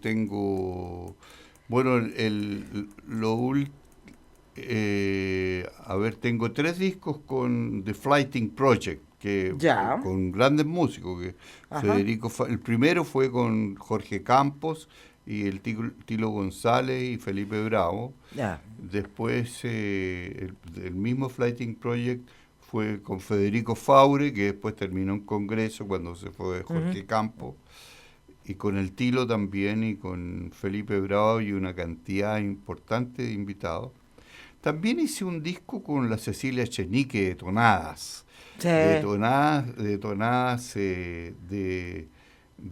Tengo, bueno, tengo 3 discos con The Flighting Project, con grandes músicos. El primero fue con Jorge Campos y el Tilo González y Felipe Bravo. Después el mismo Flighting Project fue con Federico Faure, que después terminó en Congreso cuando se fue de Jorge Campos, y con el Tilo también, y con Felipe Bravo y una cantidad importante de invitados. También hice un disco con la Cecilia Echenique de tonadas. Sí. De tonadas de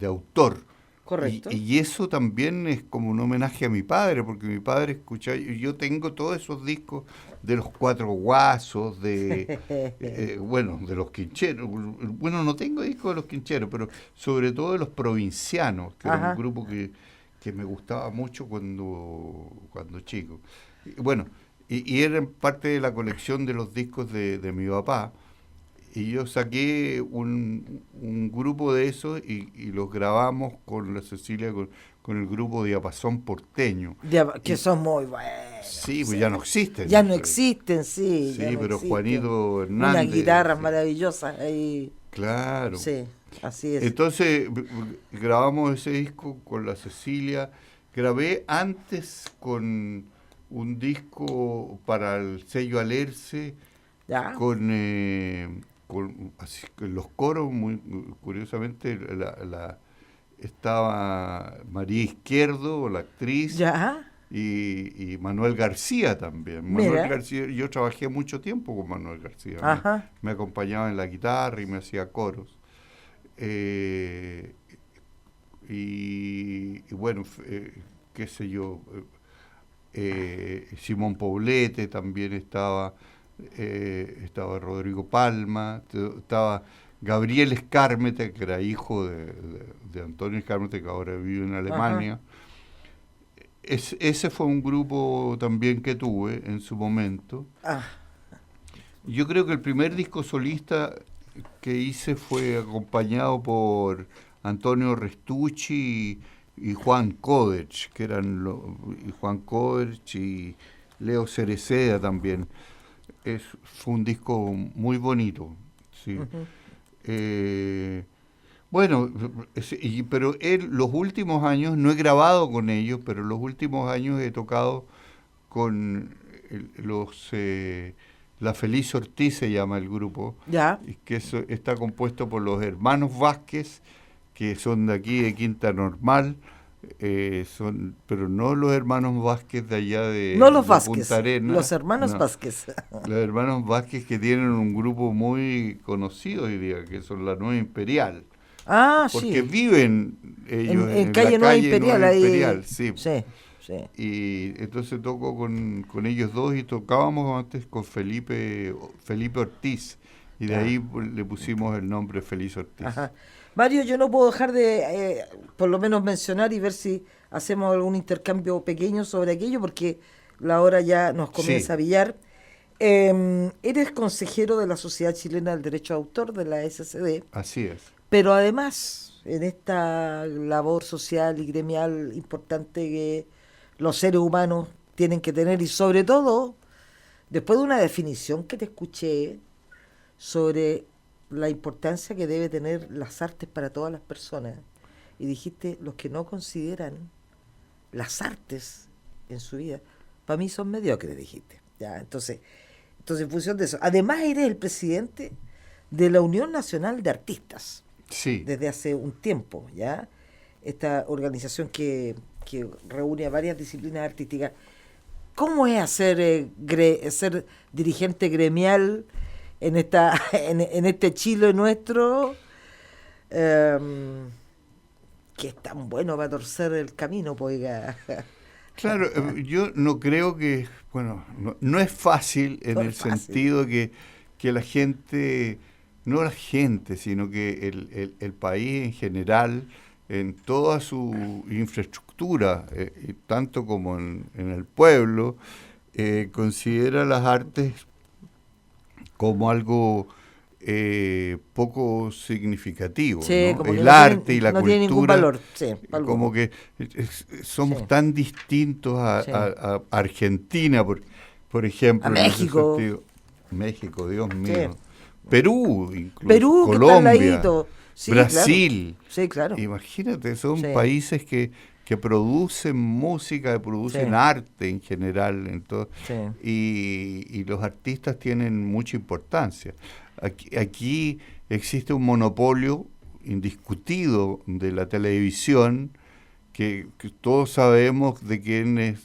autor. Correcto. Y eso también es como un homenaje a mi padre, porque mi padre escuchaba, yo tengo todos esos discos de los Cuatro Guasos, de los Quincheros. Bueno, no tengo discos de los Quincheros, pero sobre todo de los Provincianos, que era un grupo que me gustaba mucho cuando chico. Y eran parte de la colección de los discos de mi papá. Y yo saqué un grupo de esos y los grabamos con la Cecilia, con el grupo Diapasón Porteño. Que son muy buenos. Sí, pues ya no existen. Ya no existen, sí. Sí, no pero existen. Juanito Hernández. Unas guitarras maravillosas ahí. Claro. Sí, así es. Entonces grabamos ese disco con la Cecilia. Grabé antes con un disco para el sello Alerce, ¿Ya? con los coros, muy curiosamente, estaba María Izquierdo, la actriz, ¿Ya? y Manuel García también. Mira. Manuel García, yo trabajé mucho tiempo con Manuel García. Ajá. Me acompañaba en la guitarra y me hacía coros. Qué sé yo, Simón Poblete también estaba Rodrigo Palma, estaba Gabriel Escármete, que era hijo de Antonio Escármete, que ahora vive en Alemania. Ese fue un grupo también que tuve en su momento. Yo creo que el primer disco solista que hice fue acompañado por Antonio Restucci y Juan Codech, que eran Juan Codech y Leo Cereceda también. Fue un disco muy bonito, sí. Pero los últimos años, no he grabado con ellos, pero los últimos años he tocado con La Feliz Ortiz, se llama el grupo, ¿Ya? que está compuesto por los hermanos Vázquez, que son de aquí, de Normal, pero no los hermanos Vázquez de allá de Vázquez, Punta Arenas. los hermanos Vázquez. Los hermanos Vázquez, que tienen un grupo muy conocido hoy día, que son la Nueva Imperial. Porque viven ellos en calle Nueva Imperial. Imperial, sí. Sí. Y entonces toco con ellos dos y tocábamos antes con Felipe Ortiz. Y de ahí le pusimos el nombre Feliz Ortiz. Ajá. Mario, yo no puedo dejar de por lo menos mencionar y ver si hacemos algún intercambio pequeño sobre aquello, porque la hora ya nos comienza a billar. Eres consejero de la Sociedad Chilena del Derecho de Autor, de la SCD. Así es. Pero además, en esta labor social y gremial importante que los seres humanos tienen que tener, y sobre todo, después de una definición que te escuché sobre la importancia que debe tener las artes para todas las personas, y dijiste, los que no consideran las artes en su vida, para mí son mediocres, dijiste. Ya, entonces en función de eso, además eres el presidente de la Unión Nacional de Artistas. Sí. Desde hace un tiempo, ¿ya? Esta organización que reúne a varias disciplinas artísticas. ¿Cómo es ser dirigente gremial en este Chile nuestro, que es tan bueno para torcer el camino, poiga? Claro, yo no creo que, no es fácil en el sentido que la gente, no la gente, sino que el país en general, en toda su infraestructura, tanto como en el pueblo, considera las artes como algo poco significativo, sí, ¿no? El arte y la cultura tiene ningún valor, sí, como que somos tan distintos a Argentina, por ejemplo, a México. México, Dios mío, Perú, incluso Colombia, Brasil, claro. Sí, claro. Imagínate, son países que producen música, que producen arte en general, en todo, y los artistas tienen mucha importancia. Aquí existe un monopolio indiscutido de la televisión que todos sabemos de quiénes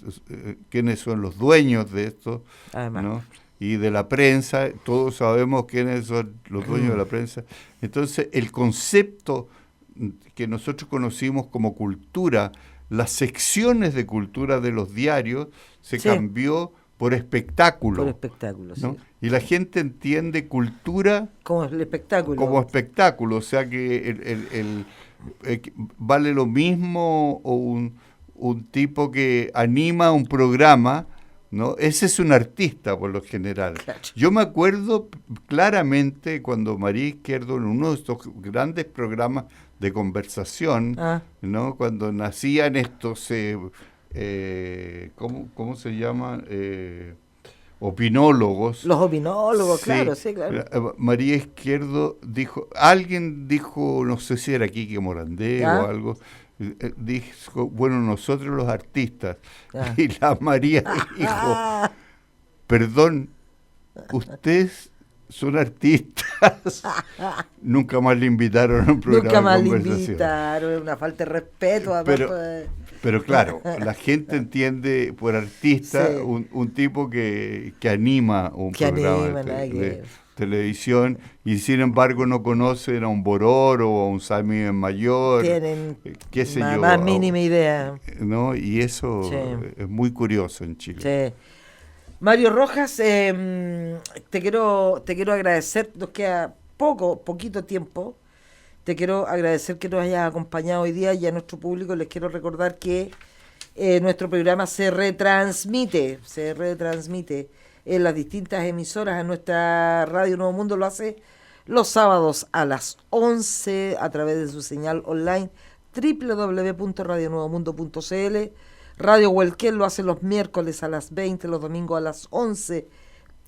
son los dueños de esto, Además. ¿no? Y de la prensa, todos sabemos quiénes son los dueños de la prensa. Entonces, el concepto que nosotros conocimos como cultura, las secciones de cultura de los diarios, se cambió por espectáculo. Por espectáculo, ¿no? sí. Y la gente entiende cultura Como el espectáculo. como espectáculo, o sea que vale lo mismo o un tipo que anima un programa, ¿no? Ese es un artista por lo general. Claro. Yo me acuerdo claramente cuando María Izquierdo, en uno de estos grandes programas de conversación, ¿no? Cuando nacían estos, ¿cómo se llaman? Opinólogos. Los opinólogos, Sí. claro, sí, claro. María Izquierdo alguien dijo, no sé si era Quique Morandé o algo, dijo, bueno, nosotros los artistas. Y la María dijo, perdón, ustedes son artistas. Nunca más le invitaron a un programa Nunca más de le conversación. invitaron, es una falta de respeto. Pero claro, la gente entiende por artista Sí. un tipo que anima un programa de televisión y sin embargo no conocen a un Bororo o a un Sammy Mayor. Tienen qué sé yo, más mínima idea. ¿no? Y eso es muy curioso en Chile. Sí. Mario Rojas, te quiero agradecer, nos queda poquito tiempo. Te quiero agradecer que nos hayas acompañado hoy día y a nuestro público les quiero recordar que nuestro programa se retransmite en las distintas emisoras. En nuestra Radio Nuevo Mundo lo hace los sábados a las 11 a través de su señal online www.radionuevomundo.cl. Radio Huelquén lo hace los miércoles a las 20, los domingos a las 11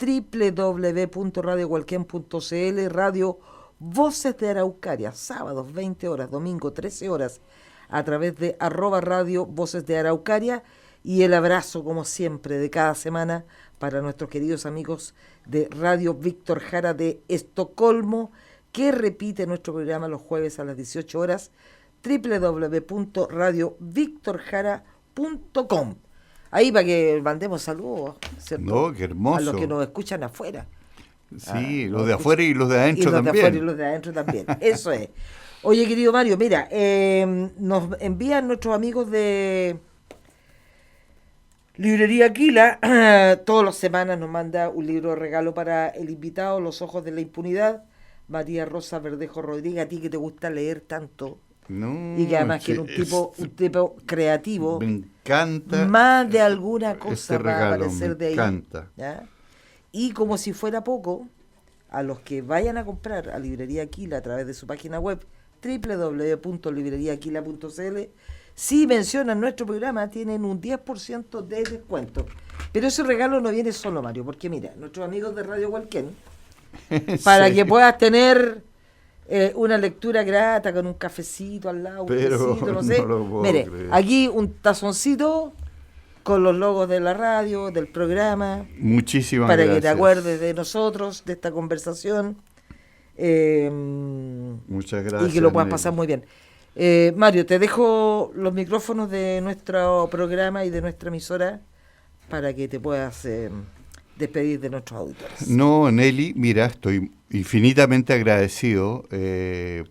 www.radiohuelquén.cl. Radio Voces de Araucaria, sábados 20 horas, domingo 13 horas, a través de @radio Voces de Araucaria. Y el abrazo, como siempre, de cada semana para nuestros queridos amigos de Radio Víctor Jara de Estocolmo, que repite nuestro programa los jueves a las 18 horas, www.radiovictorjara.com. Ahí para que mandemos saludos, ¿cierto? No, qué hermoso. A los que nos escuchan afuera. Sí, los de afuera y los de adentro también. De afuera y los de adentro también. Eso es. Oye, querido Mario, mira, nos envían nuestros amigos de Librería Aquila, todas las semanas nos manda un libro de regalo para el invitado, Los ojos de la impunidad, María Rosa Verdejo Rodríguez, a ti que te gusta leer tanto. No, Y que además que era un tipo creativo. Me encanta. Más de alguna cosa este va a regalo, aparecer de ahí. me encanta. ¿Ya? Y como si fuera poco, a los que vayan a comprar a Librería Aquila a través de su página web www.libreriaaquila.cl, si mencionan nuestro programa tienen un 10% de descuento. Pero ese regalo no viene solo, Mario, porque mira, nuestros amigos de Radio Hualquén, para que puedas tener una lectura grata con un cafecito al lado, pero un tecito, no sé. no lo puedo Mire, creer. aquí un tazoncito con los logos de la radio, del programa, Muchísimas para gracias. que te acuerdes de nosotros, de esta conversación. Muchas gracias. Y que lo puedas Nelly. pasar muy bien. Mario, te dejo los micrófonos de nuestro programa y de nuestra emisora para que te puedas despedir de nuestros auditores. No, Nelly, mira, estoy infinitamente agradecido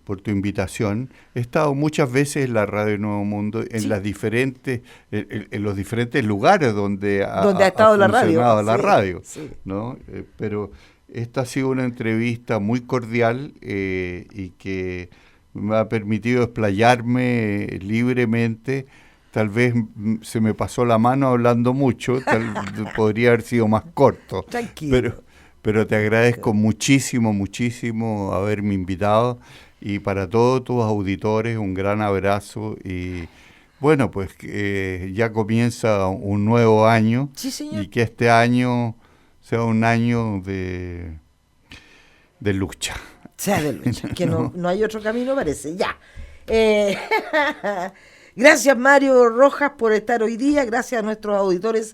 por tu invitación. He estado muchas veces en la Radio Nuevo Mundo, en Sí. las diferentes, en los diferentes lugares donde ha estado la radio. funcionado la Sí, radio, sí. ¿no? Pero esta ha sido una entrevista muy cordial y que me ha permitido explayarme libremente. Tal vez se me pasó la mano hablando mucho, podría haber sido más corto. Tranquilo. Pero te agradezco muchísimo, muchísimo haberme invitado y para todos tus auditores un gran abrazo y bueno, pues ya comienza un nuevo año. Sí, señor. Y que este año sea un año de lucha. Sea de lucha, que no hay otro camino, parece. Ya. Gracias, Mario Rojas, por estar hoy día. Gracias a nuestros auditores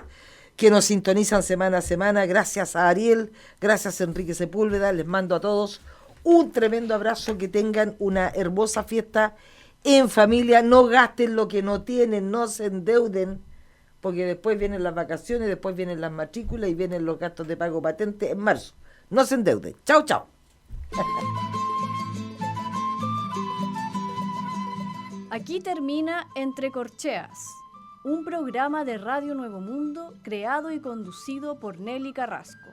que nos sintonizan semana a semana. Gracias a Ariel. Gracias a Enrique Sepúlveda. Les mando a todos un tremendo abrazo. Que tengan una hermosa fiesta en familia, no gasten lo que no tienen, no se endeuden, porque después vienen las vacaciones, después vienen las matrículas y vienen los gastos de pago patente en marzo. No se endeuden. Chao, chao. Aquí termina Entre Corcheas, un programa de Radio Nuevo Mundo creado y conducido por Nelly Carrasco.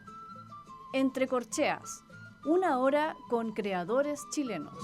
Entre Corcheas, una hora con creadores chilenos.